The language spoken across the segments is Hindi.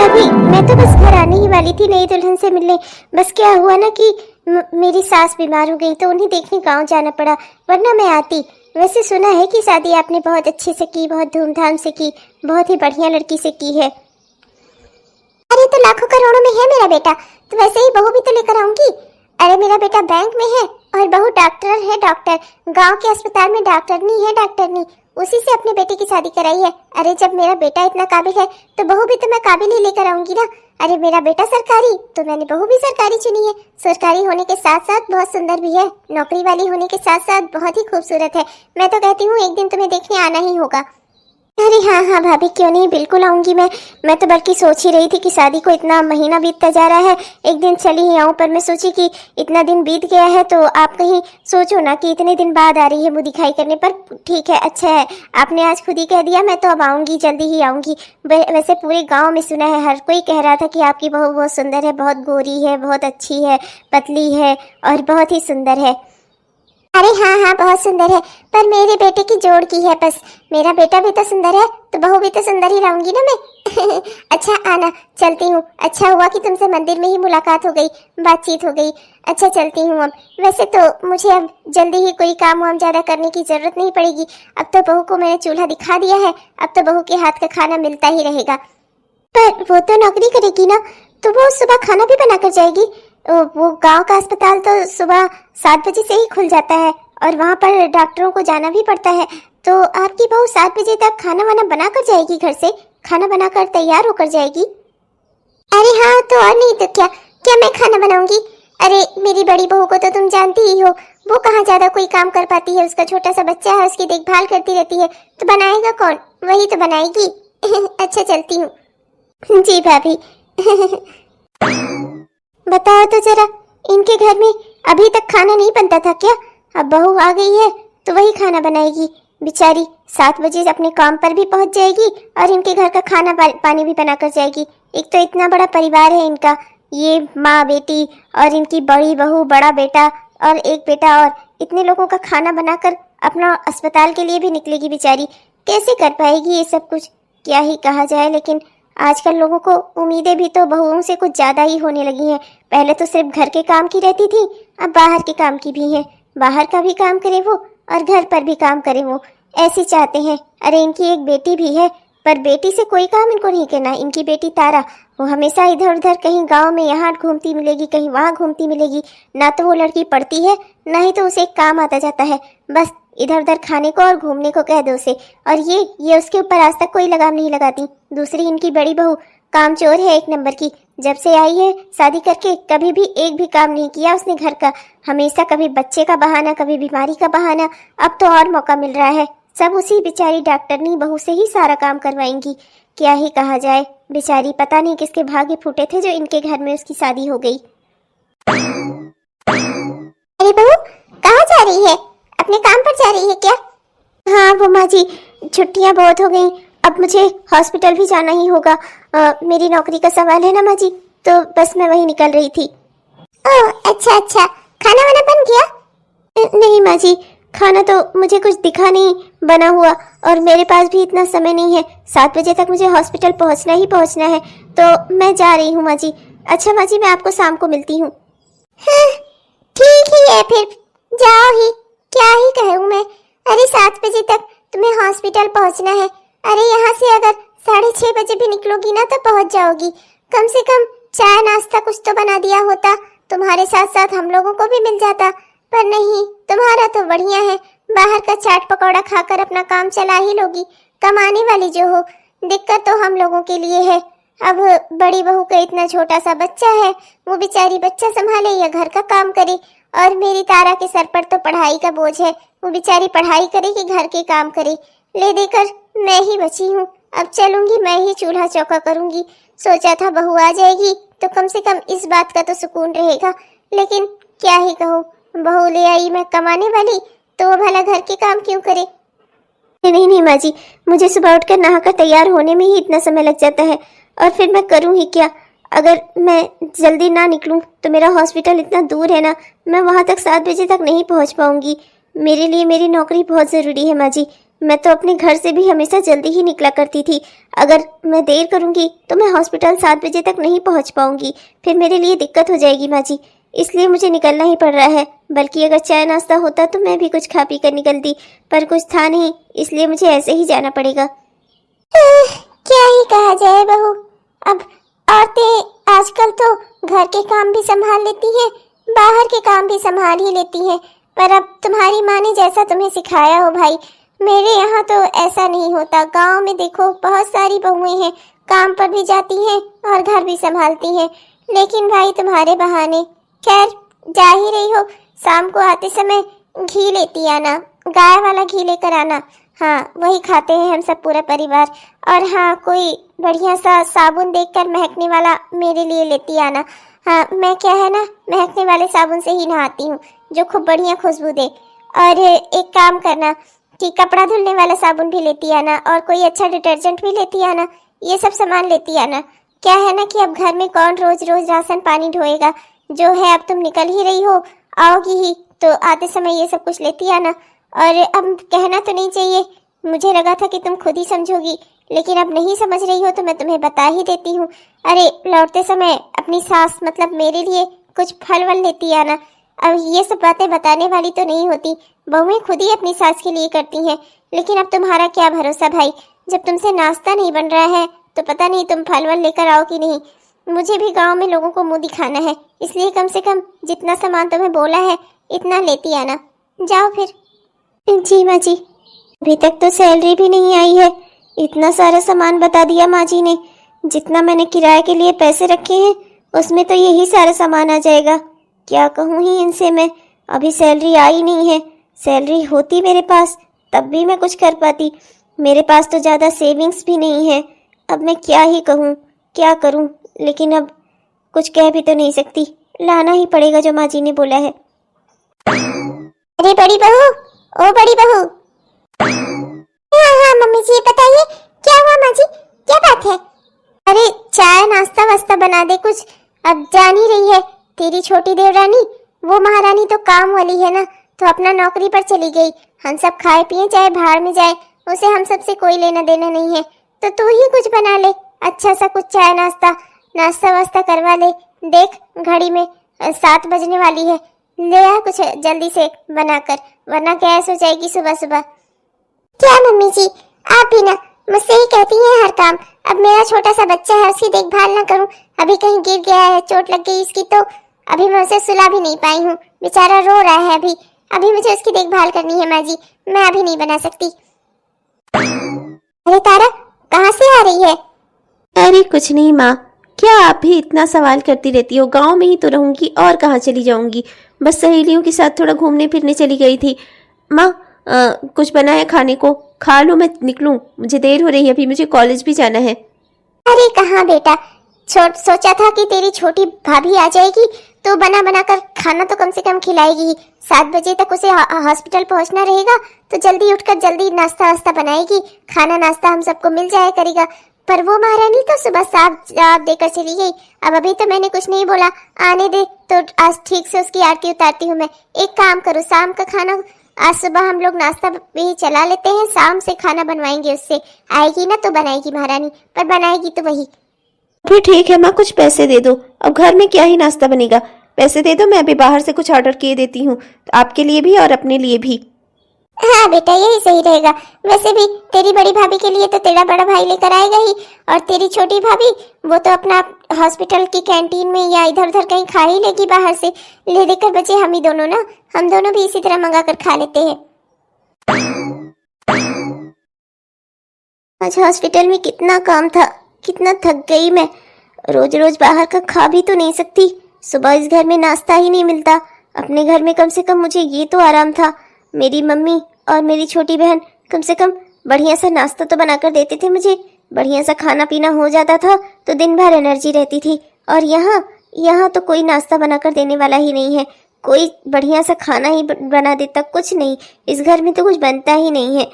भाभी, मैं तो बस घर आने ही वाली थी नई दुल्हन से मिलने। बस क्या हुआ ना कि मेरी सास बीमार हो गई तो उन्हें देखने गांव जाना पड़ा, वरना मैं आती। वैसे सुना है कि शादी आपने बहुत अच्छे से की, बहुत धूमधाम से की, बहुत ही बढ़िया लड़की से की है। अरे तो लाखों करोड़ों में है मेरा बेटा, तो वैसे ही बहू भी तो लेकर आऊंगी। अरे मेरा बेटा बैंक में है और बहू डॉक्टर है। डॉक्टर गांव के अस्पताल में डॉक्टरनी है, डॉक्टरनी उसी से अपने बेटे की शादी कराई है। अरे जब मेरा बेटा इतना काबिल है तो बहू भी तो मैं काबिल ही लेकर आऊंगी ना। अरे मेरा बेटा सरकारी, तो मैंने बहू भी सरकारी चुनी है। सरकारी होने के साथ साथ बहुत सुंदर भी है, नौकरी वाली होने के साथ साथ बहुत ही खूबसूरत है। मैं तो कहती हूँ एक दिन तुम्हें देखने आना ही होगा। अरे हाँ हाँ भाभी, क्यों नहीं, बिल्कुल आऊंगी मैं तो बल्कि सोच ही रही थी कि शादी को इतना महीना बीतता जा रहा है, एक दिन चली ही आऊं। पर मैं सोची कि इतना दिन बीत गया है तो आप कहीं सोचो ना कि इतने दिन बाद आ रही है मुँह दिखाई करने। पर ठीक है, अच्छा है, आपने आज खुद ही कह दिया, मैं तो अब आऊंगी, जल्दी ही आऊंगी। वैसे पूरे गाँव में सुना है, हर कोई कह रहा था कि आपकी बहू बहुत सुंदर है, बहुत गोरी है, बहुत अच्छी है, पतली है और बहुत ही सुंदर है। अरे हाँ हाँ, बहुत सुंदर है, पर मेरे बेटे की जोड़ की है बस। मेरा बेटा भी तो सुंदर है तो बहू भी तो सुंदर ही रहूंगी ना मैं। अच्छा आना, चलती हूँ। अच्छा हुआ कि तुमसे मंदिर में ही मुलाकात हो गई, बातचीत हो गई। अच्छा चलती हूँ अब। वैसे तो मुझे अब जल्दी ही कोई काम वाम ज्यादा करने की जरूरत नहीं पड़ेगी। अब तो बहू को मैंने चूल्हा दिखा दिया है, अब तो बहू के हाथ का खाना मिलता ही रहेगा। पर वो तो नौकरी करेगी ना, तो वो सुबह खाना भी बनाकर जाएगी। वो गांव का अस्पताल तो सुबह 7 बजे से ही खुल जाता है और वहाँ पर डॉक्टरों को जाना भी पड़ता है। तो आपकी बहू 7 बजे तक खाना वाना बनाकर जाएगी, घर से खाना बनाकर तैयार होकर जाएगी। अरे हाँ, तो और नहीं तो क्या, क्या मैं खाना बनाऊंगी? अरे मेरी बड़ी बहू को तो तुम जानती ही हो, वो कहाँ ज्यादा कोई काम कर पाती है। उसका छोटा सा बच्चा है, उसकी देखभाल करती रहती है, तो बनाएगा कौन? वही तो बनाएगी। अच्छा चलती हूँ। जी भाभी। बताओ तो जरा, इनके घर में अभी तक खाना नहीं बनता था क्या? अब बहू आ गई है तो वही खाना बनाएगी। बेचारी 7 बजे अपने काम पर भी पहुंच जाएगी और इनके घर का खाना पानी भी बनाकर जाएगी। एक तो इतना बड़ा परिवार है इनका, ये माँ बेटी और इनकी बड़ी बहू, बड़ा बेटा और एक बेटा, और इतने लोगों का खाना बनाकर अपना अस्पताल के लिए भी निकलेगी। बेचारी कैसे कर पाएगी ये सब कुछ, क्या ही कहा जाए। लेकिन आजकल लोगों को उम्मीदें भी तो बहुओं से कुछ ज्यादा ही होने लगी हैं। पहले तो सिर्फ घर के काम की रहती थी, अब बाहर के काम की भी है। बाहर का भी काम करे वो और घर पर भी काम करे वो, ऐसे चाहते हैं। अरे इनकी एक बेटी भी है, पर बेटी से कोई काम इनको नहीं करना। इनकी बेटी तारा, वो हमेशा इधर उधर कहीं गांव में यहाँ घूमती मिलेगी, कहीं वहाँ घूमती मिलेगी। ना तो वो लड़की पढ़ती है, ना ही तो उसे एक काम आता जाता है। बस इधर उधर खाने को और घूमने को कह दो उसे। और ये उसके ऊपर आज तक कोई लगाम नहीं लगाती। दूसरी इनकी बड़ी बहू कामचोर है, एक नंबर की। जब से आई है शादी करके कभी भी एक भी काम नहीं किया उसने घर का। हमेशा कभी बच्चे का बहाना, कभी बीमारी का बहाना। अब तो और मौका मिल रहा है, सब उसी बेचारी डॉक्टरनी बहू से ही सारा काम करवाएंगी। क्या ही कहा जाए, बेचारी पता नहीं किसके भाग्य फूटे थे जो इनके घर में उसकी शादी हो गई। अरे बहू, कहाँ जा रही है? अपने काम पर जा रही है क्या? हाँ वो माँ जी, छुट्टियाँ बहुत हो गई, अब मुझे हॉस्पिटल भी जाना ही होगा। मेरी नौकरी का सवाल है ना माँ जी, तो बस मैं वही निकल रही थी। ओह अच्छा अच्छा, खाना वाना बन गया? नहीं माँ जी, खाना तो मुझे कुछ दिखा नहीं बना हुआ, और मेरे पास भी इतना समय नहीं है। 7 बजे तक मुझे हॉस्पिटल पहुँचना ही पहुँचना है, तो मैं जा रही हूँ माँ जी। अच्छा माँ जी, मैं आपको शाम को मिलती हूँ। हाँ, ठीक ही है फिर, जाओ ही, क्या ही कहूँ मैं। अरे 7 बजे तक तुम्हें हॉस्पिटल पहुँचना है। अरे यहाँ से अगर 6:30 बजे भी निकलोगी ना तो पहुँच जाओगी। कम से कम चाय नाश्ता कुछ तो बना दिया होता, तुम्हारे साथ साथ हम लोगों को भी मिल जाता। पर नहीं, तुम्हारा तो बढ़िया है, बाहर का चाट पकौड़ा खाकर अपना काम चला ही लोगी। कमाने वाली जो हो, दिक्कत तो हम लोगों के लिए है। अब बड़ी बहू का इतना छोटा सा बच्चा है, वो बेचारी बच्चा संभाले या घर का काम करे, और मेरी तारा के सर पर तो पढ़ाई का बोझ है, वो बेचारी पढ़ाई करे कि घर के काम करे। ले देकर मैं ही बची हूँ, अब चलूंगी मैं ही चूल्हा चौका करूंगी। सोचा था बहू आ जाएगी तो कम से कम इस बात का तो सुकून रहेगा, लेकिन क्या ही कहूँ, बहू ले आई मैं कमाने वाली, तो वो भला घर के काम क्यों करे। नहीं नहीं माँ जी, मुझे सुबह उठकर नहाकर तैयार होने में ही इतना समय लग जाता है, और फिर मैं करूँ ही क्या? अगर मैं जल्दी ना निकलूं तो मेरा हॉस्पिटल इतना दूर है ना, मैं वहाँ तक 7 बजे तक नहीं पहुँच पाऊंगी। मेरे लिए मेरी नौकरी बहुत ज़रूरी है माँ जी, मैं तो अपने घर से भी हमेशा जल्दी ही निकला करती थी। अगर मैं देर करूंगी तो मैं हॉस्पिटल 7 बजे तक नहीं पहुंच पाऊंगी, फिर मेरे लिए दिक्कत हो जाएगी माँ जी। इसलिए मुझे निकलना ही पड़ रहा है। बल्कि अगर चाय नाश्ता होता तो मैं भी कुछ खा पी कर निकलती, पर कुछ था नहीं, इसलिए मुझे ऐसे ही जाना पड़ेगा। क्या ही कहा जाए बहू, अब औरतें आजकल तो घर के काम भी संभाल लेती हैं, बाहर के काम भी संभाल ही लेती हैं। पर अब तुम्हारी माँ ने जैसा तुम्हें सिखाया हो भाई, मेरे यहाँ तो ऐसा नहीं होता। गांव में देखो बहुत सारी बहुएं हैं, काम पर भी जाती हैं और घर भी संभालती हैं। लेकिन भाई तुम्हारे बहाने, खैर जा ही रही हो, शाम को आते समय घी लेती आना, गाय वाला घी लेकर आना। हाँ, वही खाते हैं हम सब पूरा परिवार। और हाँ, कोई बढ़िया सा साबुन देखकर महकने वाला मेरे लिए लेती आना। हाँ, मैं क्या है ना, महकने वाले साबुन से ही नहाती हूँ, जो खूब बढ़िया खुशबू दे। और एक काम करना कि कपड़ा धुलने वाला साबुन भी लेती आना, और कोई अच्छा डिटर्जेंट भी लेती आना। ये सब सामान लेती आना। क्या है ना कि अब घर में कौन रोज रोज राशन पानी ढोएगा। जो है अब तुम निकल ही रही हो, आओगी ही, तो आते समय ये सब कुछ लेती आना। और अब कहना तो नहीं चाहिए, मुझे लगा था कि तुम खुद ही समझोगी, लेकिन अब नहीं समझ रही हो तो मैं तुम्हें बता ही देती हूँ। अरे लौटते समय अपनी सास मतलब मेरे लिए कुछ फल वल लेती आना। अब ये सब बातें बताने वाली तो नहीं होती, बहुएं खुद ही अपनी सास के लिए करती हैं। लेकिन अब तुम्हारा क्या भरोसा भाई, जब तुमसे नाश्ता नहीं बन रहा है तो पता नहीं तुम फल वल लेकर आओ कि नहीं। मुझे भी गांव में लोगों को मुंह दिखाना है, इसलिए कम से कम जितना सामान तुम्हें बोला है इतना लेती आना। जाओ फिर। जी माँ जी, अभी तक तो सैलरी भी नहीं आई है, इतना सारा सामान बता दिया माँ जी ने। जितना मैंने किराए के लिए पैसे रखे हैं उसमें तो यही सारा सामान आ जाएगा। क्या कहूँ ही इनसे मैं, अभी सैलरी आई नहीं है। सैलरी होती मेरे पास तब भी मैं कुछ कर पाती, मेरे पास तो ज़्यादा सेविंग्स भी नहीं है। अब मैं क्या ही कहूँ, क्या करूँ, लेकिन अब कुछ कह भी तो नहीं सकती, लाना ही पड़ेगा जो माँ जी ने बोला है। अरे बड़ी बहू, ओ बड़ी बहू। हाँ हाँ मम्मी जी, बताइए क्या हुआ माँ जी, क्या बात है? अरे चाय नाश्ता वास्ता बना दे कुछ, अब जान ही रही है तेरी छोटी देवरानी, वो महारानी तो काम वाली है ना, तो अपना नौकरी पर चली गई। हम सब खाए पिए चाहे भाड़ में जाए, उसे हम सबसे कोई लेना देना नहीं है। तो तू ही कुछ बना ले, अच्छा सा कुछ चाय नाश्ता नाश्ता वास्ता करवा ले। देख घड़ी में 7 बजने वाली है, ले आ कुछ जल्दी से बनाकर, वरना गैस हो जाएगी सुबह सुबह। क्या मम्मी जी, आप भी ना मुझसे ही कहती हैं हर काम। अब मेरा छोटा सा बच्चा है, उसकी देखभाल ना करूं, अभी कहीं गिर गया है, चोट लग गई इसकी, तो अभी मैं उसे सुला भी नहीं पाई हूँ, बेचारा रो रहा है अभी मुझे उसकी देखभाल करनी है माँ जी, मैं अभी नहीं बना सकती। अरे तारा कहाँ से आ रही है? अरे कुछ नहीं माँ, क्या आप भी इतना सवाल करती रहती हो? गांव में ही तो रहूंगी और कहाँ चली जाऊंगी, बस सहेलियों के साथ थोड़ा घूमने फिरने चली गई थी। माँ कुछ बना है खाने को, खा लो, मैं निकलूं, मुझे देर हो रही है, अभी मुझे कॉलेज भी जाना है। अरे कहाँ बेटा, सोचा था कि तेरी छोटी भाभी आ जाएगी तो बना बना कर खाना तो कम से कम खिलाएगी। 7 बजे तक उसे हॉस्पिटल पहुंचना रहेगा, तो जल्दी उठकर जल्दी नाश्ता वास्ता बनाएगी, खाना नाश्ता हम सबको मिल जाया करेगा। पर वो महारानी तो सुबह साफ जवाब देकर चली गई। अब अभी तो मैंने कुछ नहीं बोला, आने दे, तो आज ठीक से उसकी आरती उतारती हूँ मैं। एक काम करो, शाम का खाना आज सुबह हम लोग नाश्ता भी चला लेते हैं, शाम से खाना बनवाएंगे उससे। आएगी ना तो बनाएगी महारानी, पर बनाएगी तो वही। फिर ठीक है माँ, कुछ पैसे दे दो, अब घर में क्या ही नाश्ता बनेगा, पैसे दे दो, मैं अभी बाहर से कुछ ऑर्डर किए देती हूँ, आपके लिए भी और अपने लिए भी। हाँ बेटा, यही सही रहेगा। वैसे भी तेरी बड़ी भाभी के लिए तो तेरा बड़ा भाई लेकर आएगा ही, और तेरी छोटी भाभी वो तो अपना हॉस्पिटल की कैंटीन में या इधर उधर कहीं खा ही लेगी बाहर से। ले देकर बचे हम ही दोनों ना, हम दोनों भी इसी तरह मंगा कर खा लेते हैं। आज हॉस्पिटल में कितना काम था, कितना थक गई मैं। रोज रोज बाहर का खा भी तो नहीं सकती, सुबह इस घर में नाश्ता ही नहीं मिलता। अपने घर में कम से कम मुझे ये तो आराम था, मेरी मम्मी और मेरी छोटी बहन कम से कम बढ़िया सा नाश्ता तो बनाकर देते थे मुझे, बढ़िया सा खाना पीना हो जाता था तो दिन भर एनर्जी रहती थी। और यहाँ तो कोई नाश्ता बनाकर देने वाला ही नहीं है, कोई बढ़िया सा खाना ही बना देता, कुछ नहीं, इस घर में तो कुछ बनता ही नहीं है।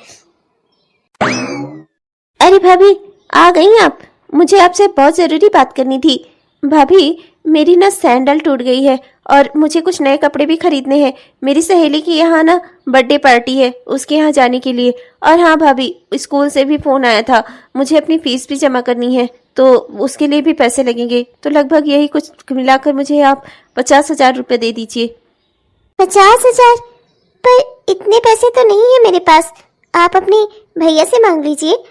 अरे भाभी आ गई आप, मुझे आपसे बहुत ज़रूरी बात करनी थी। भाभी मेरी ना सैंडल टूट गई है और मुझे कुछ नए कपड़े भी खरीदने हैं। मेरी सहेली की यहाँ ना बर्थडे पार्टी है, उसके यहाँ जाने के लिए। और हाँ भाभी, स्कूल से भी फ़ोन आया था, मुझे अपनी फ़ीस भी जमा करनी है, तो उसके लिए भी पैसे लगेंगे। तो लगभग यही कुछ मिलाकर मुझे आप 50,000 रुपये दे दीजिए। 50,000? पर इतने पैसे तो नहीं है मेरे पास, आप अपने भैया से मांग लीजिए।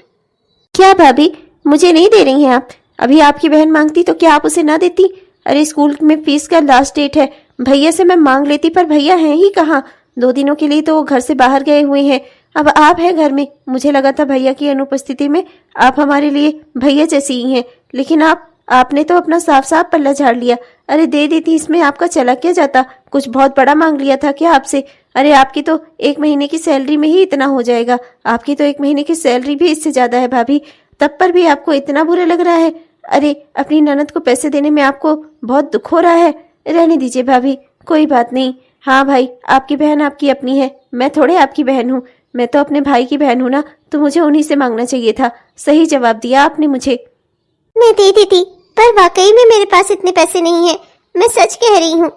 क्या भाभी, मुझे नहीं दे रही हैं आप? अभी आपकी बहन मांगती तो क्या आप उसे ना देती? अरे स्कूल में फीस का लास्ट डेट है, भैया से मैं मांग लेती, पर भैया हैं ही कहाँ। 2 दिनों के लिए तो वो घर से बाहर गए हुए हैं। अब आप हैं घर में, मुझे लगा था भैया की अनुपस्थिति में आप हमारे लिए भैया जैसी ही हैं, लेकिन आपने तो अपना साफ साफ पल्ला झाड़ लिया। अरे दे देती, इसमें आपका चला क्या जाता? कुछ बहुत बड़ा मांग लिया था क्या आपसे? अरे आपकी तो 1 महीने की सैलरी में ही इतना हो जाएगा। आपकी तो 1 महीने की सैलरी भी इससे ज्यादा है भाभी, तब पर भी आपको इतना बुरा लग रहा है। अरे अपनी ननद को पैसे देने में आपको बहुत दुख हो रहा है। रहने दीजिए भाभी, कोई बात नहीं। हाँ भाई, आपकी बहन आपकी अपनी है, मैं थोड़े आपकी बहन हूँ। मैं तो अपने भाई की बहन हूँ ना, तो मुझे उन्हीं से मांगना चाहिए था। सही जवाब दिया आपने मुझे। मैं दे देती, पर वाकई में मेरे पास इतने पैसे नहीं है, मैं सच कह रही हूँ।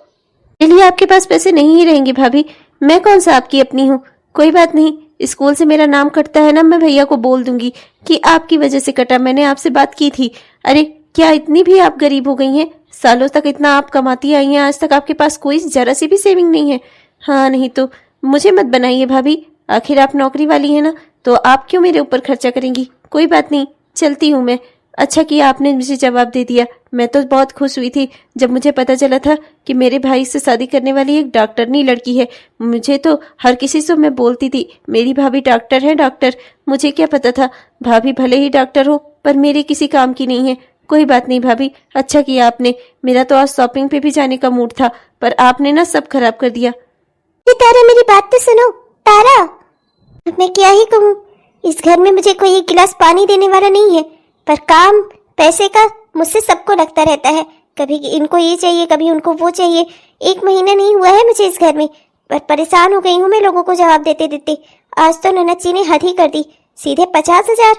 चलिए, आपके पास पैसे नहीं ही रहेंगे भाभी, मैं कौन सा आपकी अपनी हूँ? कोई बात नहीं, स्कूल से मेरा नाम कटता है ना, मैं भैया को बोल दूंगी कि आपकी वजह से कटा, मैंने आपसे बात की थी। अरे क्या इतनी भी आप गरीब हो गई हैं? सालों तक इतना आप कमाती आई हैं, आज तक आपके पास कोई जरा सी भी सेविंग नहीं है। हाँ, नहीं तो मुझे मत बनाइए भाभी, आखिर आप नौकरी वाली है ना, तो आप क्यों मेरे ऊपर खर्चा करेंगी? कोई बात नहीं, चलती हूँ मैं। अच्छा किया आपने मुझे जवाब दे दिया, मैं तो बहुत खुश हुई थी जब मुझे पता चला था कि मेरे भाई से शादी करने वाली एक डॉक्टरनी लड़की है। मुझे तो हर किसी से मैं बोलती थी मेरी भाभी डॉक्टर है, डॉक्टर। मुझे क्या पता था भाभी भले ही डॉक्टर हो पर मेरे किसी काम की नहीं है। कोई बात नहीं भाभी, अच्छा किया आपने। मेरा तो आज शॉपिंग पे भी जाने का मूड था, पर आपने ना सब खराब कर दिया। तारा, मेरी बात तो सुनो। तारा, मैं क्या ही कहूँ, इस घर में मुझे कोई 1 गिलास पानी देने वाला नहीं है, पर काम पैसे का मुझसे सबको लगता रहता है। कभी इनको ये चाहिए, कभी उनको वो चाहिए। 1 महीना नहीं हुआ है मुझे इस घर में, पर परेशान हो गई हूँ मैं लोगों को जवाब देते देते। आज तो ननद जी ने हद ही कर दी, सीधे 50,000।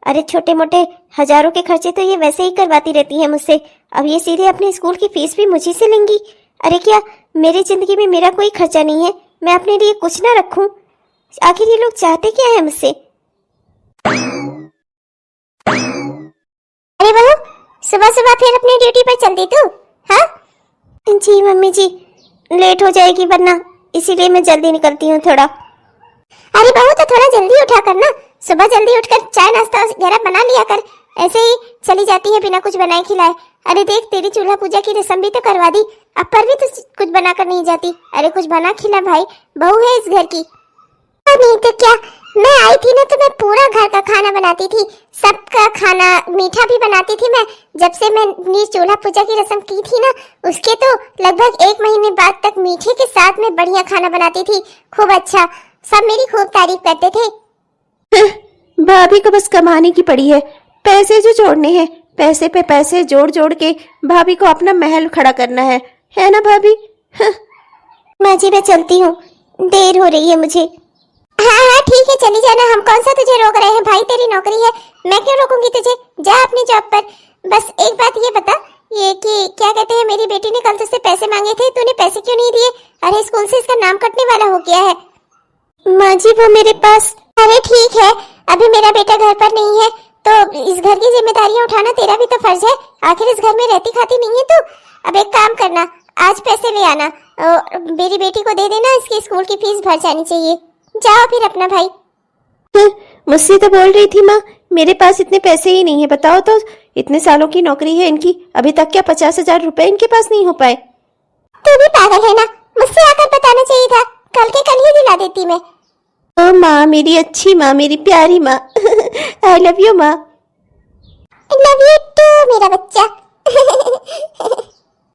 अरे छोटे मोटे हजारों के खर्चे तो ये वैसे ही करवाती रहती हैं मुझसे, अब ये सीधे अपने स्कूल की फीस भी मुझी से लेंगी। अरे क्या मेरी जिंदगी में मेरा कोई खर्चा नहीं है? मैं अपने लिए कुछ ना रखूं? आखिर ये लोग चाहते क्या है मुझसे? अरे बहू, सुबह सुबह फिर अपनी ड्यूटी पर चल दी तू? हाँ जी मम्मी जी, लेट हो जाएगी वरना, इसीलिए मैं जल्दी निकलती हूँ थोड़ा। अरे बहू, तो थोड़ा जल्दी उठा कर ना, सुबह जल्दी उठकर चाय नाश्ता वगैरह बना लिया कर, ऐसे ही चली जाती है बिना कुछ बनाए खिलाए। अरे देख, तेरी चूल्हा पूजा की रस्म भी तो करवा दी, अब पर भी तो कुछ बना कर नहीं जाती। अरे कुछ बना खिला भाई, बहू है इस घर की। नहीं तो क्या, मैं आई थी ना तो मैं पूरा घर का खाना बनाती थी, सबका खाना, मीठा भी बनाती थी मैं। जब से मैंने चूल्हा पूजा की रस्म की थी ना, उसके तो लगभग 1 महीने बाद तक मीठे के साथ में बढ़िया खाना बनाती थी, खूब अच्छा। सब मेरी खूब तारीफ करते थे। भाभी को बस कमाने की पड़ी है, पैसे जो जोड़ने हैं, पैसे पे पैसे जोड़ जोड़ के भाभी को अपना महल खड़ा करना है ना भाभी? माँ जी मैं चलती हूँ, देर हो रही है मुझे। हाँ हाँ ठीक है, चली जाना, हम कौन सा तुझे रोक रहे हैं भाई, तेरी नौकरी है, मैं क्यों रोकूंगी तुझे, जा अपनी जॉब पर। बस एक बात ये बता, ये कि क्या कहते हैं, मेरी बेटी ने कल तुझसे पैसे मांगे थे, तूने पैसे क्यों नहीं दिए? अरे स्कूल से इसका नाम कटने वाला हो गया है। माँ जी वो मेरे पास, अरे ठीक है, अभी मेरा बेटा घर पर नहीं है तो इस घर की जिम्मेदारियां उठाना तेरा भी तो फर्ज है, आखिर इस घर में रहती खाती नहीं है तू। अब एक काम करना, आज पैसे ले आना, मेरी बेटी को दे देना, इसकी स्कूल की फीस भर जानी चाहिए। जाओ फिर अपना भाई। मुझसे तो बोल रही थी माँ मेरे पास इतने पैसे ही नहीं है। बताओ तो, इतने सालों की नौकरी है इनकी, अभी तक क्या 50,000 रुपए इनके पास नहीं हो पाए? तू भी पागल है ना, मुझसे आकर बताना चाहिए था, कल के कल ही दिला देती मैं। ओ माँ, मेरी अच्छी माँ, मेरी प्यारी माँ, आई लव यू माँ। लव यू टू मेरा बच्चा।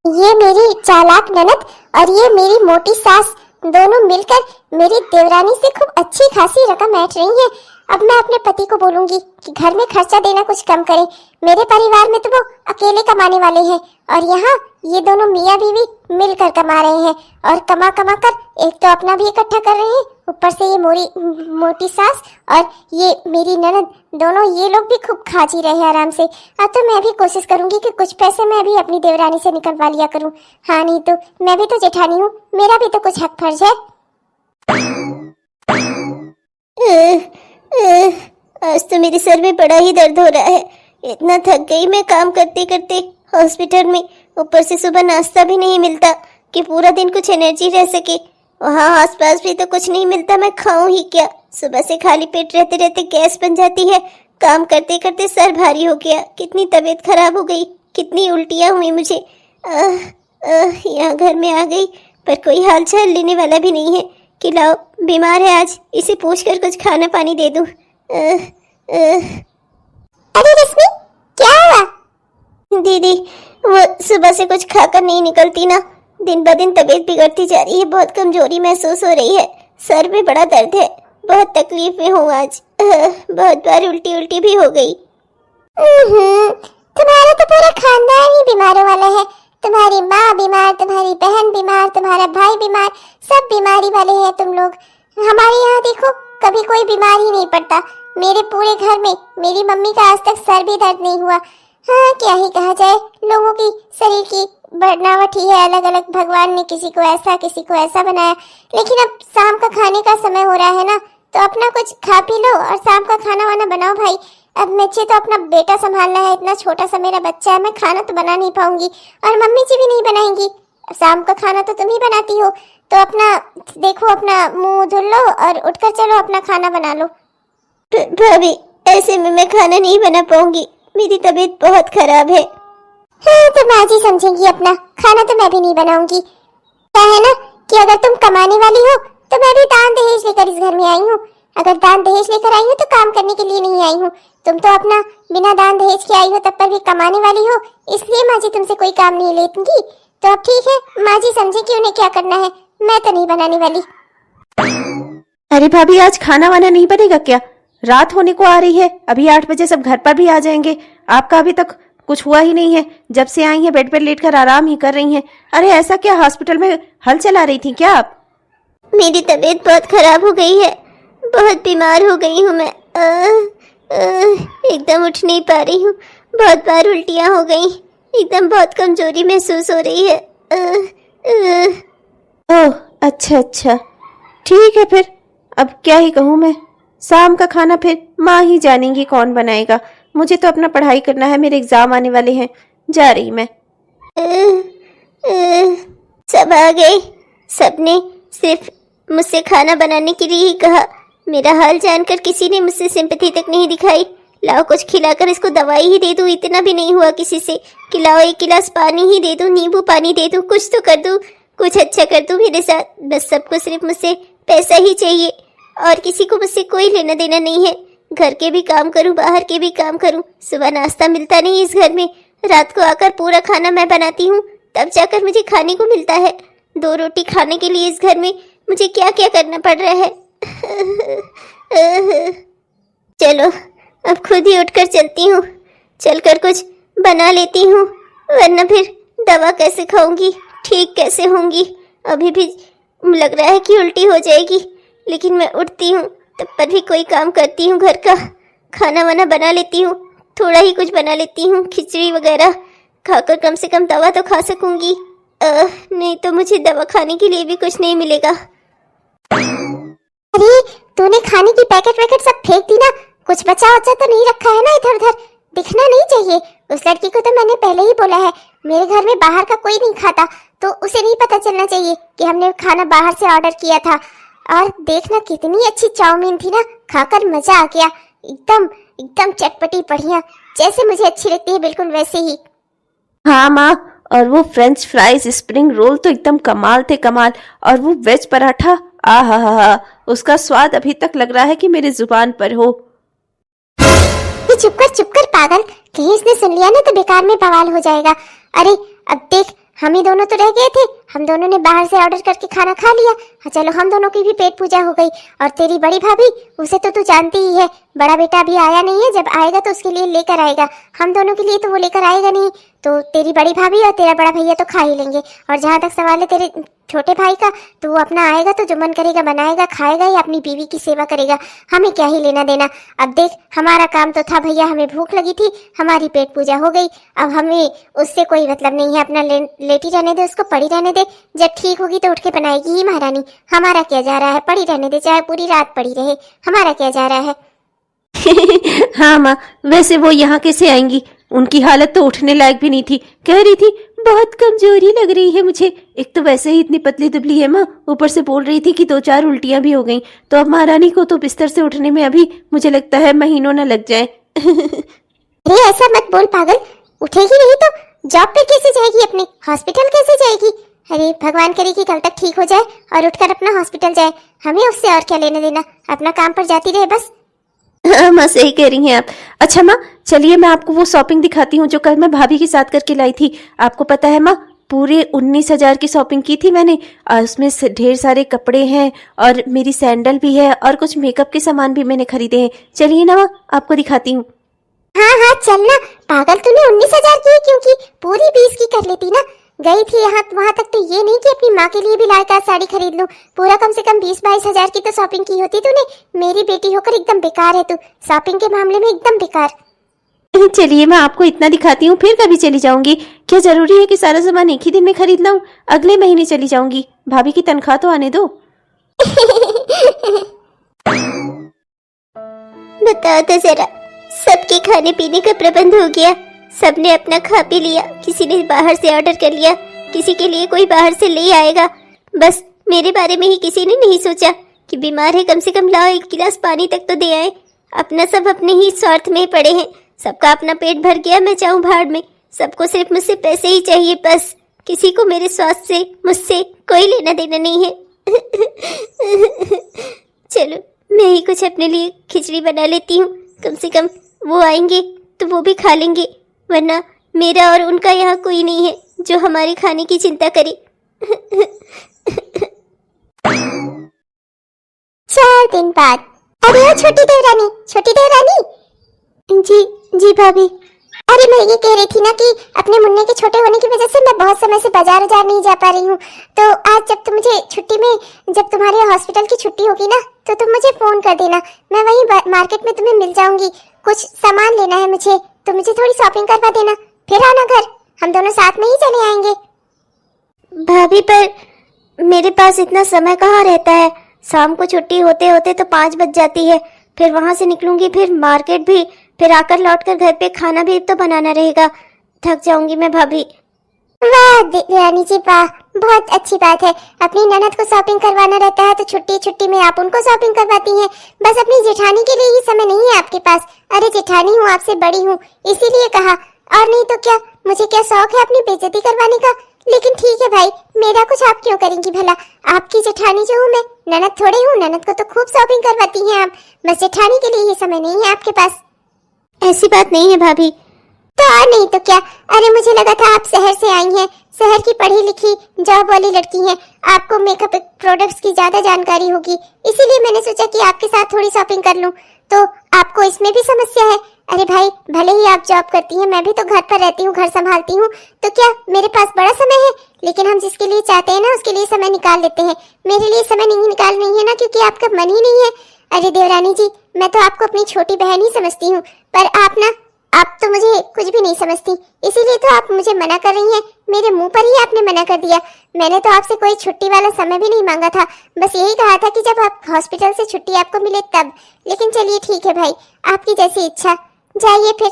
ये मेरी चालाक ननद और ये मेरी मोटी सास, दोनों मिलकर मेरी देवरानी से खूब अच्छी खासी रकम ऐंठ रही हैं। अब मैं अपने पति को बोलूंगी कि घर में खर्चा देना कुछ कम करे। मेरे परिवार में तो वो अकेले कमाने वाले हैं और यहाँ ये दोनों मियाँ बीवी मिलकर कमा रहे हैं, और कमा कमा कर एक तो अपना भी इकट्ठा कर रहे हैं ऊपर से ये मोटी सास और ये मेरी ननद, दोनों ये लोग भी खूब खा जी रहे हैं आराम से। अब तो मैं भी कोशिश करूंगी कि कुछ पैसे मैं भी अपनी देवरानी से निकलवा लिया करूं। हाँ, नहीं तो मैं भी तो जेठानी हूँ, मेरा भी तो कुछ हक फर्ज है। आज तो मेरे सर में बड़ा ही दर्द हो रहा है। इतना थक गई मैं काम करते करते हॉस्पिटल में। ऊपर से सुबह नाश्ता भी नहीं मिलता कि पूरा दिन कुछ एनर्जी रह सके। वहाँ आसपास भी तो कुछ नहीं मिलता, मैं खाऊं ही क्या। सुबह से खाली पेट रहते रहते गैस बन जाती है। काम करते करते सर भारी हो गया, कितनी तबीयत खराब हो गई, कितनी उल्टियाँ हुई मुझे। यहाँ घर में आ गई पर कोई हाल चाल लेने वाला भी नहीं है कि लाओ बीमार है आज, इसे पूछकर कुछ खाना पानी दे दूं। अरे रश्मि, क्या हुआ? दीदी, वो सुबह से कुछ खाकर नहीं निकलती ना, दिन ब दिन तबीयत बिगड़ती जा रही है, बहुत कमजोरी महसूस हो रही है, सर में बड़ा दर्द है, बहुत तकलीफ में हूँ आज। बहुत बार उल्टी उल्टी भी हो गई। तुम्हारा तो पूरा खानदान ही बीमारों वाला है। तुम्हारी माँ बीमार, तुम्हारी बहन बीमार, तुम्हारा भाई बीमार, सब बीमारी वाले हैं तुम लोग। हमारे यहाँ देखो कभी कोई बीमार ही नहीं पड़ता। मेरे पूरे घर में मेरी मम्मी का आज तक सर भी दर्द नहीं हुआ। हाँ, क्या ही कहा जाए, लोगों की शरीर की बनावट ही है अलग अलग। भगवान ने किसी को ऐसा बनाया। लेकिन अब शाम का खाने का समय हो रहा है ना, तो अपना कुछ खा पी लो और शाम का खाना वाना बनाओ भाई। अब मुझे तो अपना बेटा संभालना है, इतना छोटा सा मेरा बच्चा है, मैं खाना तो बना नहीं पाऊंगी और मम्मी जी भी नहीं बनाएंगी। शाम का खाना तो तुम ही बनाती हो, तो अपना देखो, अपना मुंह धुल लो और उठकर चलो अपना खाना बना लो। भाभी, ऐसे में मैं खाना नहीं बना पाऊंगी, मेरी तबीयत बहुत खराब है। हाँ, तो माँ जी समझेंगी अपना, खाना तो मैं भी नहीं बनाऊंगी। क्या है ना कि अगर तुम कमाने वाली हो तो मैं भी दान दहेज लेकर इस घर में आई हूँ। अगर दान दहेज लेकर आई हूँ तो काम करने के लिए नहीं आई हूँ। तुम तो अपना बिना दान दहेज के आई हो, तब पर भी कमाने वाली हो, इसलिए माँ जी तुमसे कोई काम नहीं लेती। तो अब ठीक है, माँ जी समझे कि उन्हें क्या करना है, मैं तो नहीं बनाने वाली। अरे भाभी, आज खाना वाना नहीं बनेगा क्या? रात होने को आ रही है, अभी 8 बजे सब घर पर भी आ जाएंगे। आपका अभी तक कुछ हुआ ही नहीं है, जब से आई हैं बेड पर लेटकर आराम ही कर रही हैं। अरे ऐसा क्या, हॉस्पिटल में हल चला रही थी क्या आप? मेरी तबीयत बहुत खराब हो गई है, बहुत बीमार हो गई हूँ मैं। एकदम उठ नहीं पा रही हूँ, बहुत बार उल्टियाँ हो गई, एकदम बहुत कमजोरी महसूस हो रही है। ओह, अच्छा, ठीक है फिर, अब क्या ही कहूँ मैं। शाम का खाना फिर माँ ही जानेंगी कौन बनाएगा। मुझे तो अपना पढ़ाई करना है, मेरे एग्जाम आने वाले हैं, जा रही मैं। सब आ गए, सबने सिर्फ मुझसे खाना बनाने के लिए ही कहा। मेरा हाल जानकर किसी ने मुझसे सिंपैथी तक नहीं दिखाई। लाओ कुछ खिलाकर इसको दवाई ही दे दूं, इतना भी नहीं हुआ किसी से कि लाओ 1 गिलास पानी ही दे दूं, नींबू पानी दे दूं, कुछ तो कर दूं, कुछ अच्छा कर दूं मेरे साथ। बस सबको सिर्फ मुझसे पैसा ही चाहिए और किसी को मुझसे कोई लेना देना नहीं है। घर के भी काम करूं, बाहर के भी काम करूं, सुबह नाश्ता मिलता नहीं इस घर में, रात को आकर पूरा खाना मैं बनाती हूं, तब जाकर मुझे खाने को मिलता है। 2 रोटी खाने के लिए इस घर में मुझे क्या क्या करना पड़ रहा है। चलो अब खुद ही उठकर चलती हूँ, चलकर कुछ बना लेती हूँ, वरना फिर दवा कैसे खाऊंगी, ठीक कैसे होंगी। अभी भी लग रहा है कि उल्टी हो जाएगी, लेकिन मैं उठती हूँ तब पर भी कोई काम करती हूँ, घर का खाना वाना बना लेती हूँ, थोड़ा ही कुछ बना लेती हूँ, खिचड़ी वगैरह खाकर कम से कम दवा तो खा सकूंगी। नहीं तो मुझे दवा खाने के लिए भी कुछ नहीं मिलेगा। अरे तूने खाने की पैकेट सब फेंक दी ना, कुछ बचा वचा तो नहीं रखा है ना इधर उधर, दिखना नहीं चाहिए। उस लड़की को तो मैंने पहले ही बोला है, मेरे घर में बाहर का कोई नहीं खाता, तो उसे नहीं पता चलना चाहिए कि हमने खाना बाहर से ऑर्डर किया था। और देखना कितनी अच्छी चाउमीन थी ना, खाकर मजा आ गया, एकदम चटपटी बढ़िया, जैसे मुझे अच्छी लगती है बिल्कुल वैसे ही। हाँ माँ, और वो फ्रेंच फ्राइज, स्प्रिंग रोल तो एकदम कमाल थे, कमाल। और वो वेज पराठा, आहा, उसका स्वाद अभी तक लग रहा है कि मेरी जुबान पर हो। चुप कर पागल, कहीं इसने सुन लिया ना तो बेकार में बवाल हो जाएगा। अरे अब देख, हम ही दोनों तो रह गए थे हम दोनों ने बाहर से ऑर्डर करके खाना खा लिया। हाँ, चलो हम दोनों की भी पेट पूजा हो गई। और तेरी बड़ी भाभी, उसे तो तू जानती ही है, बड़ा बेटा अभी आया नहीं है, जब आएगा तो उसके लिए लेकर आएगा, हम दोनों के लिए तो वो लेकर आएगा नहीं। तो तेरी बड़ी भाभी और तेरा बड़ा भैया तो खा ही लेंगे। और जहाँ तक सवाल है तेरे छोटे भाई का, तो वो अपना आएगा तो जो मन करेगा बनाएगा, खाएगा या अपनी बीवी की सेवा करेगा, हमें क्या ही लेना देना। अब देख, हमारा काम तो था भैया, हमें भूख लगी थी, हमारी पेट पूजा हो गई, अब हमें उससे कोई मतलब नहीं है। अपना लेटी रहने दे, उसको पड़ी रहने दे, जब ठीक होगी तो उठ के बनाएगी ही महारानी। हमारा क्या जा रहा है, पड़ी रहने दे, चाहे पूरी रात पड़ी रहे, हमारा क्या जा रहा है। हाँ माँ, वैसे वो यहाँ कैसे आएंगी? उनकी हालत तो उठने लायक भी नहीं थी। कह रही थी बहुत कमजोरी लग रही है मुझे। एक तो वैसे ही इतनी पतली दुबली है माँ, ऊपर से बोल रही थी कि 2-4 उल्टियां भी हो गईं। तो अब महारानी को तो बिस्तर से उठने में अभी मुझे लगता है महीनों न लग जाए। अरे ऐसा मत बोल पागल, उठेगी नहीं तो जॉब पे कैसे जाएगी, अपने हॉस्पिटल कैसे जाएगी। अरे भगवान करे कि कल तक ठीक हो जाए और उठकर अपना हॉस्पिटल जाए, हमें उससे और क्या लेना देना, अपना काम पर जाती रहे बस। हाँ माँ, सही कह रही हैं आप। अच्छा माँ, चलिए मैं आपको वो शॉपिंग दिखाती हूँ जो कल मैं भाभी के साथ करके लाई थी। आपको पता है माँ, पूरे 19,000 की शॉपिंग की थी मैंने, और उसमें ढेर सारे कपड़े हैं और मेरी सैंडल भी है और कुछ मेकअप के सामान भी मैंने खरीदे हैं। चलिए ना माँ, आपको दिखाती हूँ। हाँ हाँ चलना। पागल, तूने 19,000 की, क्योंकि पूरी 20 की कर लेती ना। गई थी यहाँ वहाँ तक तो ये नहीं कि अपनी माँ के लिए भी लायका साड़ी खरीद लूं, पूरा कम से कम 20-22 हजार की तो शॉपिंग की होती तूने। मेरी बेटी होकर एकदम बेकार है तू, शॉपिंग के मामले में एकदम बेकार। चलिए मैं आपको इतना दिखाती हूँ, फिर कभी चली जाऊंगी। क्या जरूरी है कि सारा सामान एक ही दिन में खरीद लाऊं? अगले महीने चली जाऊंगी, भाभी की तनख्वाह तो आने दो। बताओ तो जरा, सबके खाने पीने का प्रबंध हो गया, सबने अपना खा पी लिया, किसी ने बाहर से ऑर्डर कर लिया, किसी के लिए कोई बाहर से ले आएगा, बस मेरे बारे में ही किसी ने नहीं सोचा कि बीमार है, कम से कम लाओ 1 गिलास पानी तक तो दे आए। अपना सब अपने ही स्वार्थ में पड़े हैं, सबका अपना पेट भर गया, मैं चाहूँ भाड़ में, सबको सिर्फ मुझसे पैसे ही चाहिए बस। किसी को मेरे स्वास्थ्य से, मुझसे कोई लेना देना नहीं है। चलो मैं ही कुछ अपने लिए खिचड़ी बना लेती हूँ, कम से कम वो आएंगे तो वो भी खा लेंगे, वरना मेरा और उनका यहाँ कोई नहीं है जो हमारे खाने की चिंता करे। 4 दिन बाद। अरे ओ छोटी देवरानी, छोटी देवरानी। जी जी भाभी। अरे मैं ये कह रही थी ना कि अपने मुन्ने के छोटे होने की वजह से मैं बहुत समय से बाजार नहीं जा पा रही हूँ, तो आज जब तुम मुझे छुट्टी में, जब तुम्हारे हॉस्पिटल की छुट्टी होगी ना, तो तुम मुझे फोन कर देना, मैं वहीं मार्केट में तुम्हें मिल जाऊंगी। कुछ सामान लेना है मुझे, तो मुझे थोड़ी शॉपिंग करवा देना, फिर आना घर, हम दोनों साथ में ही चले आएंगे। भाभी पर मेरे पास इतना समय कहाँ रहता है, शाम को छुट्टी होते होते तो 5 बज जाती है, फिर वहां से निकलूंगी, फिर मार्केट भी, फिर आकर लौटकर घर पे खाना भी तो बनाना रहेगा, थक जाऊंगी मैं भाभी। वाह रानी जी वाह, बहुत अच्छी बात है, अपनी ननद को शॉपिंग करवाना रहता है तो छुट्टी छुट्टी में आप उनको शॉपिंग करवाती हैं, बस अपनी जेठानी के लिए ही समय नहीं है आपके पास। अरे जेठानी हूँ, आपसे बड़ी हूँ, इसीलिए कहा, और नहीं तो क्या, मुझे क्या शौक है अपनी बेइज्जती करवाने का। लेकिन ठीक है भाई, मेरा कुछ आप क्यों करेंगी भला, आपकी जेठानी जो हूँ मैं, ननद थोड़े हूँ, ननद को तो खूब शॉपिंग करवाती हैं आप, बस जेठानी के लिए ही समय नहीं है आपके पास। ऐसी बात नहीं है भाभी। तो और नहीं तो क्या, अरे मुझे लगा था आप शहर से आई हैं, शहर की पढ़ी लिखी जॉब वाली लड़की हैं, आपको मेकअप प्रोडक्ट्स की ज्यादा जानकारी होगी, इसीलिए मैंने सोचा कि आपके साथ थोड़ी शॉपिंग कर लूं, तो आपको इसमें भी समस्या है। अरे भाई, भले ही आप जॉब करती हैं, मैं भी तो घर पर रहती हूँ, घर संभालती हूँ, तो क्या मेरे पास बड़ा समय है, लेकिन हम जिसके लिए चाहते हैं ना उसके लिए समय निकाल लेते हैं, मेरे लिए समय नहीं निकाल रही है ना, क्योंकि आपका मन ही नहीं है। अरे देवरानी जी, मैं तो आपको अपनी छोटी बहन ही समझती हूँ, पर आप तो मुझे कुछ भी नहीं समझती, इसीलिए तो आप मुझे मना कर रही हैं, मेरे मुंह पर ही आपने मना कर दिया। मैंने तो आपसे कोई छुट्टी वाला समय भी नहीं मांगा था, बस यही कहा था कि जब आप हॉस्पिटल से छुट्टी आपको मिले तब। लेकिन चलिए ठीक है भाई, आपकी जैसी इच्छा, जाइए फिर।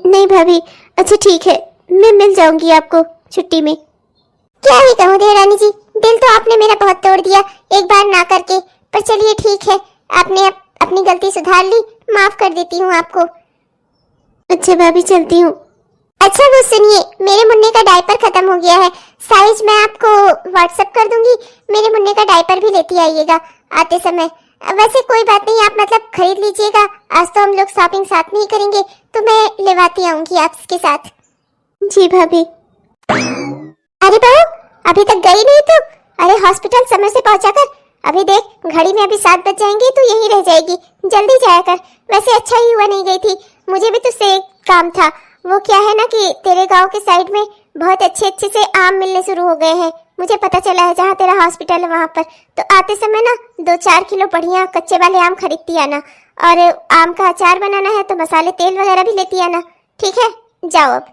नहीं भाभी, अच्छा ठीक है, मैं मिल जाऊंगी आपको छुट्टी में। क्या ही कहूँ देवरानी जी, दिल तो आपने मेरा बहुत तोड़ दिया एक बार ना करके, पर चलिए ठीक है, आपने अपनी गलती सुधार ली, माफ कर देती हूँ आपको। अच्छा भाभी, चलती हूँ। अच्छा वो सुनिए, मेरे मुन्ने का डायपर खत्म हो गया है, साइज मैं आपको व्हाट्सएप कर दूंगी, मेरे मुन्ने का डायपर भी लेती आइएगा आते समय। वैसे कोई बात नहीं, आप मतलब खरीद लीजिएगा, आज तो हम लोग शॉपिंग साथ में ही करेंगे, तो मैं लेवाती आऊंगी आपके साथ। जी भाभी। अरे बहू, अभी तक गई नहीं तू? अरे हॉस्पिटल समय से पहुंचा कर। अभी देख घड़ी में अभी 7 बज जाएंगे, तू यहीं रह जाएगी। जल्दी जाया कर। वैसे अच्छा ही हुआ नहीं गई थी, मुझे भी तुझसे एक काम था। वो क्या है ना कि तेरे गांव के साइड में बहुत अच्छे अच्छे से आम मिलने शुरू हो गए हैं। मुझे पता चला है जहाँ तेरा हॉस्पिटल है वहाँ पर। तो आते समय ना 2-4 किलो बढ़िया कच्चे वाले आम खरीदती आना, और आम का अचार बनाना है तो मसाले तेल वगैरह भी लेती आना। ठीक है, जाओ अब।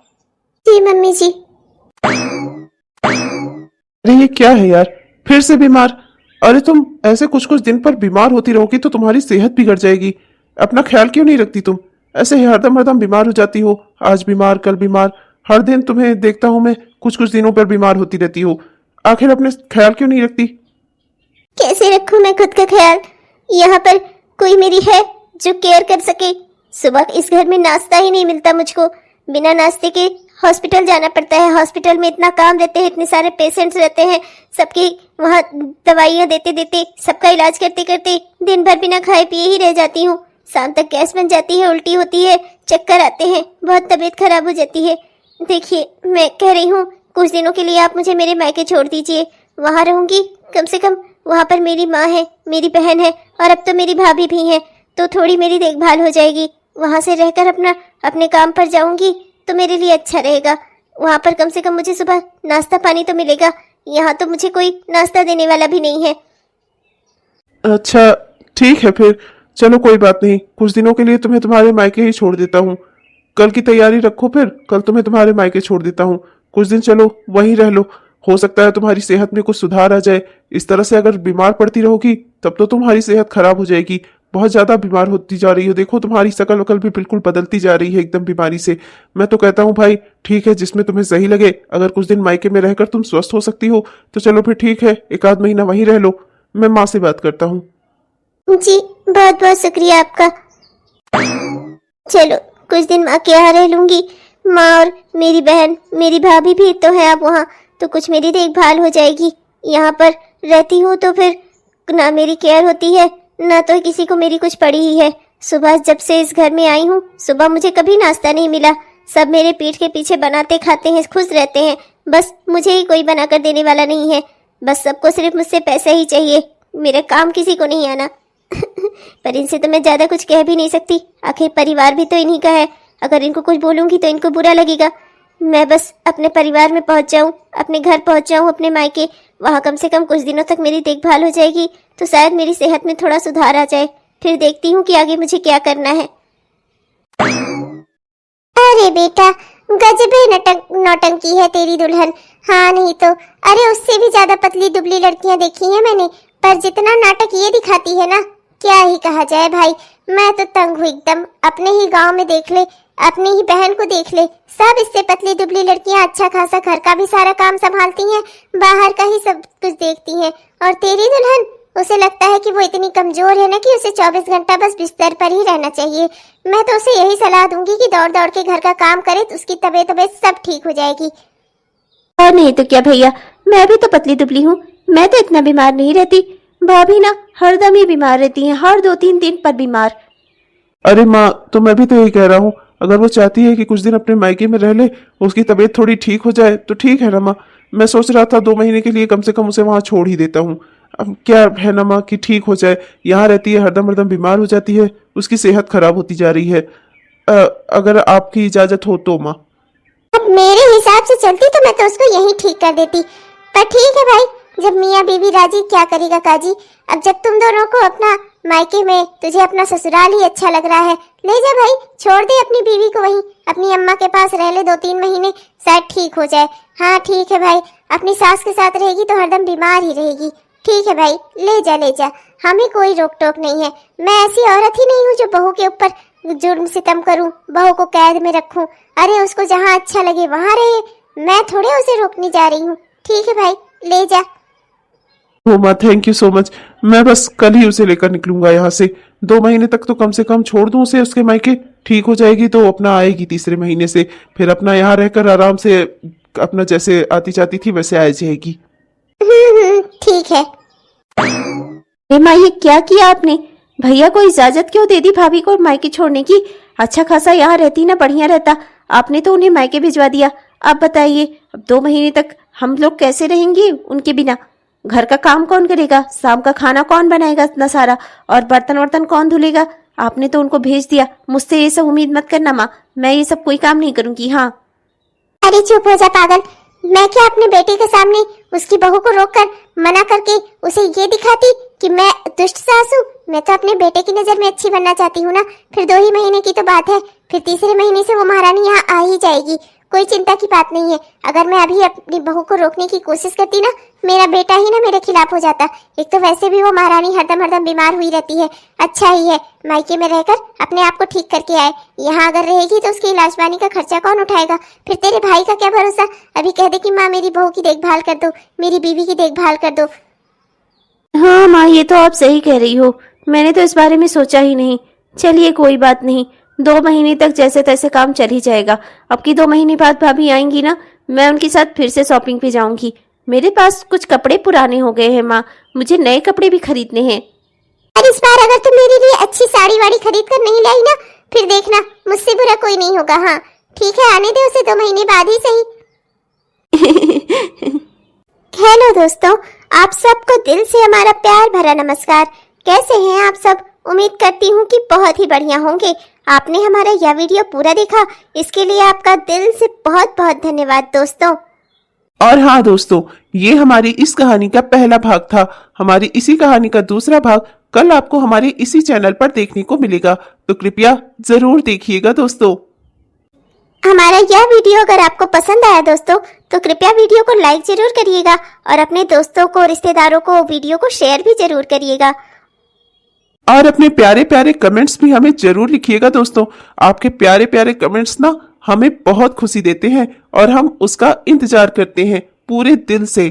जी मम्मी जी। अरे ये क्या है यार, फिर से बीमार? अरे तुम ऐसे कुछ कुछ दिन पर बीमार होती रहोगी तो तुम्हारी सेहत बिगड़ जाएगी। अपना ख्याल क्यों नहीं रखती तुम? ऐसे ही हरदम हरदम बीमार हो जाती हो, आज बीमार कल बीमार। हर दिन तुम्हें देखता हूँ मैं, कुछ कुछ दिनों पर बीमार होती रहती हो। आखिर अपने ख्याल क्यों नहीं रखती? कैसे रखूं मैं खुद का ख्याल? यहाँ पर कोई मेरी है जो केयर कर सके? सुबह इस घर में नाश्ता ही नहीं मिलता मुझको। बिना नाश्ते के हॉस्पिटल जाना पड़ता है। हॉस्पिटल में इतना काम रहते हैं, इतने सारे पेशेंट्स रहते हैं, सबकी वहाँ दवाइयाँ देते देते, सबका इलाज करते करते दिन भर बिना खाए पिए ही रह जाती हूँ। शाम तक गैस बन जाती है, उल्टी होती है, चक्कर आते हैं, बहुत तबीयत खराब हो जाती है। देखिए मैं कह रही हूँ कुछ दिनों के लिए आप मुझे मेरे मायके छोड़ दीजिए। वहाँ रहूंगी, कम से कम वहाँ पर मेरी माँ है, मेरी बहन है, और अब तो मेरी भाभी भी है, तो थोड़ी मेरी देखभाल हो जाएगी। वहाँ से रहकर अपने काम पर जाऊंगी तो मेरे लिए अच्छा रहेगा। वहाँ पर कम से कम मुझे सुबह नाश्ता पानी तो मिलेगा। यहाँ तो मुझे कोई नाश्ता देने वाला भी नहीं है। अच्छा ठीक है, फिर चलो कोई बात नहीं, कुछ दिनों के लिए तुम्हें तुम्हारे मायके ही छोड़ देता हूँ। कल की तैयारी रखो, फिर कल तुम्हें तुम्हारे मायके छोड़ देता हूँ। कुछ दिन चलो वहीं रह लो, हो सकता है तुम्हारी सेहत में कुछ सुधार आ जाए। इस तरह से अगर बीमार पड़ती रहोगी तब तो तुम्हारी सेहत खराब हो जाएगी। बहुत ज्यादा बीमार होती जा रही हो, देखो तुम्हारी शकल वकल भी बिल्कुल बदलती जा रही है एकदम बीमारी से। मैं तो कहता हूँ भाई ठीक है, जिसमें तुम्हें सही लगे। अगर कुछ दिन मायके में रहकर तुम स्वस्थ हो सकती हो तो चलो फिर ठीक है, 1 आध महीना वहीं रह लो। मैं माँ से बात करता हूँ। जी बहुत बहुत शुक्रिया आपका। चलो कुछ दिन माँ के यहाँ रह लूंगी। माँ और मेरी बहन, मेरी भाभी भी तो है अब वहाँ, तो कुछ मेरी देखभाल हो जाएगी। यहाँ पर रहती हूँ तो फिर ना मेरी केयर होती है, ना तो किसी को मेरी कुछ पड़ी ही है। सुबह जब से इस घर में आई हूँ, सुबह मुझे कभी नाश्ता नहीं मिला। सब मेरे पीठ के पीछे बनाते खाते हैं, खुश रहते हैं। बस मुझे ही कोई बनाकर देने वाला नहीं है। बस सबको सिर्फ मुझसे पैसा ही चाहिए, मेरे काम किसी को नहीं आना। पर इनसे तो मैं ज्यादा कुछ कह भी नहीं सकती, आखिर परिवार भी तो इन्हीं का है। अगर इनको कुछ बोलूंगी तो इनको बुरा लगेगा। मैं बस अपने परिवार में पहुंच जाऊं, अपने घर पहुंच जाऊं, अपने मायके। वहां कम से कम कुछ दिनों तक मेरी देखभाल हो जाएगी तो शायद मेरी सेहत में थोड़ा सुधार आ जाए। फिर देखती हूँ कि आगे मुझे क्या करना है। अरे बेटा गजब नौटंकी है तेरी दुल्हन। हाँ नहीं तो, अरे उससे भी ज्यादा पतली दुबली लड़कियां देखी हैं मैंने, पर जितना नाटक ये दिखाती है ना, क्या ही कहा जाए भाई। मैं तो तंग हूँ एकदम। अपने ही गांव में देख ले, अपनी ही बहन को देख ले, सब इससे पतली दुबली लड़कियां अच्छा खासा घर का भी सारा काम संभालती हैं, बाहर का ही सब कुछ देखती हैं। और तेरी दुल्हन, उसे लगता है कि वो इतनी कमजोर है ना कि उसे 24 घंटा बस बिस्तर पर ही रहना चाहिए। मैं तो उसे यही सलाह दूंगी कि दौड़ दौड़ के घर का काम करे तो उसकी तबीयत सब ठीक हो जाएगी। और नहीं तो क्या भैया, मैं भी तो पतली दुबली हूँ, मैं तो इतना बीमार नहीं रहती। भाभी ना हरदम ही बीमार रहती हैं, हर 2-3 दिन पर बीमार। अरे माँ, तो मैं भी तो यही कह रहा हूँ, अगर वो चाहती है कि कुछ दिन अपने मायके में रह ले, उसकी तबीयत थोड़ी ठीक हो जाए तो ठीक है ना माँ। मैं सोच रहा था 2 महीने के लिए कम से कम उसे वहाँ छोड़ ही देता हूँ। अब क्या है ना माँ कि ठीक हो जाए। यहाँ रहती है हरदम हरदम बीमार हो जाती है, उसकी सेहत खराब होती जा रही है। अगर आपकी इजाजत हो तो माँ। अब मेरे हिसाब से चलती तो मैं तो उसको यहीं ठीक कर देती, पर ठीक है भाई, जब मियाँ बीवी राजी क्या करेगा काजी। अब जब तुम दोनों को अपना मायके में, तुझे अपना ससुराल ही अच्छा लग रहा है, ले जा भाई, छोड़ दे अपनी बीवी को वहीं, अपनी अम्मा के पास रह ले 2-3 महीने, शायद ठीक हो जाए। हाँ ठीक है भाई, अपनी सास के साथ रहेगी तो हरदम बीमार ही रहेगी। ठीक है भाई, ले जा, हमें कोई रोक टोक नहीं है। मैं ऐसी औरत ही नहीं हूँ जो बहू के ऊपर जुर्म सितम करूँ, बहू को कैद में रखूँ। अरे उसको जहाँ अच्छा लगे वहाँ रहे, मैं थोड़े उसे रोकने जा रही हूँ। ठीक है भाई, ले जा। हो माँ, थैंक यू सो मच। मैं बस कल ही उसे लेकर निकलूंगा यहाँ से। 2 महीने तक तो कम से कम छोड़ दूं उसे उसके मायके, ठीक हो जाएगी तो अपना आएगी तीसरे महीने से, फिर अपना यहाँ रहकर आराम से अपना जैसे आती जाती थी वैसे आ जाएगी। ठीक है। माँ ये क्या किया आपने? भैया को इजाजत क्यों दे दी भाभी को मायके छोड़ने की? अच्छा खासा यहाँ रहती ना बढ़िया रहता, आपने तो उन्हें मायके भिजवा दिया। अब बताइए, अब 2 महीने तक हम लोग कैसे रहेंगे उनके बिना? घर का काम कौन करेगा? शाम का खाना कौन बनाएगा इतना सारा? और बर्तन वर्तन कौन धुलेगा? आपने तो उनको भेज दिया। मुझसे ये सब उम्मीद मत करना माँ, मैं ये सब कोई काम नहीं करूंगी। हाँ अरे चुप हो जा पागल। मैं क्या अपने बेटे के सामने उसकी बहू को रोककर मना करके उसे ये दिखाती कि मैं दुष्ट सास हूँ? मैं तो अपने बेटे की नजर में अच्छी बनना चाहती हूँ ना। फिर 2 ही महीने की तो बात है, फिर तीसरे महीने से वो महारानी यहाँ आ ही जाएगी। कोई चिंता की बात नहीं है। अगर मैं अभी अपनी बहू को रोकने की कोशिश करती ना, मेरा बेटा ही ना मेरे खिलाफ हो जाता। एक तो वैसे भी वो महारानी हरदम हरदम बीमार हुई रहती है। अच्छा ही है मायके में रहकर अपने आप को ठीक करके आए। यहाँ अगर रहेगी तो उसके इलाज पानी का खर्चा कौन उठाएगा? फिर तेरे भाई का क्या भरोसा? अभी कह दे कि माँ मेरी बहू की देखभाल कर दो, मेरी बीवी की देखभाल कर दो। हाँ माँ, ये तो आप सही कह रही हो। मैंने तो इस बारे में सोचा ही नहीं। चलिए कोई बात नहीं, 2 महीने तक जैसे तैसे काम चल ही जाएगा। अब की 2 महीने बाद भाभी आएंगी ना, मैं उनके साथ फिर से शॉपिंग पे जाऊंगी। मेरे पास कुछ कपड़े पुराने हो गए हैं माँ, मुझे नए कपड़े भी खरीदने हैं। और इस बार अगर तुम मेरे लिए अच्छी साड़ी वाड़ी खरीद कर नहीं लाई ना, फिर देखना मुझसे बुरा कोई नहीं होगा। हाँ ठीक है, आने दे उसे 2 महीने बाद ही सही। हेलो दोस्तों, आप सबको दिल से हमारा प्यार भरा नमस्कार। कैसे हैं आप सब? उम्मीद करती हूँ कि बहुत ही बढ़िया होंगे। आपने हमारा यह वीडियो पूरा देखा, इसके लिए आपका दिल से बहुत बहुत धन्यवाद दोस्तों। और हाँ दोस्तों, ये हमारी इस कहानी का पहला भाग था। हमारी इसी कहानी का दूसरा भाग कल आपको हमारे इसी चैनल पर देखने को मिलेगा, तो कृपया जरूर देखिएगा दोस्तों। हमारा यह वीडियो अगर आपको पसंद आया दोस्तों, तो कृपया वीडियो को लाइक जरूर करिएगा और अपने दोस्तों को, रिश्तेदारों को वीडियो को शेयर भी जरूर करिएगा। और अपने प्यारे प्यारे कमेंट्स भी हमें जरूर लिखिएगा दोस्तों। आपके प्यारे प्यारे कमेंट्स ना हमें बहुत खुशी देते हैं और हम उसका इंतजार करते हैं पूरे दिल से।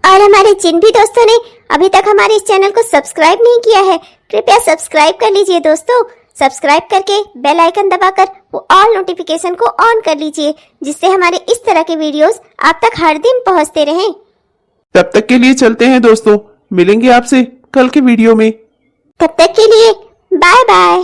और हमारे जिन भी दोस्तों ने अभी तक हमारे इस चैनल को सब्सक्राइब नहीं किया है, कृपया सब्सक्राइब कर लीजिए दोस्तों। सब्सक्राइब करके बेल आइकन दबाकर वो ऑल नोटिफिकेशन को ऑन कर लीजिए, जिससे हमारे इस तरह के वीडियोस आप तक हर दिन पहुंचते रहें। तब तक के लिए चलते हैं दोस्तों, मिलेंगे आपसे कल के वीडियो में। तब तक के लिए बाय बाय।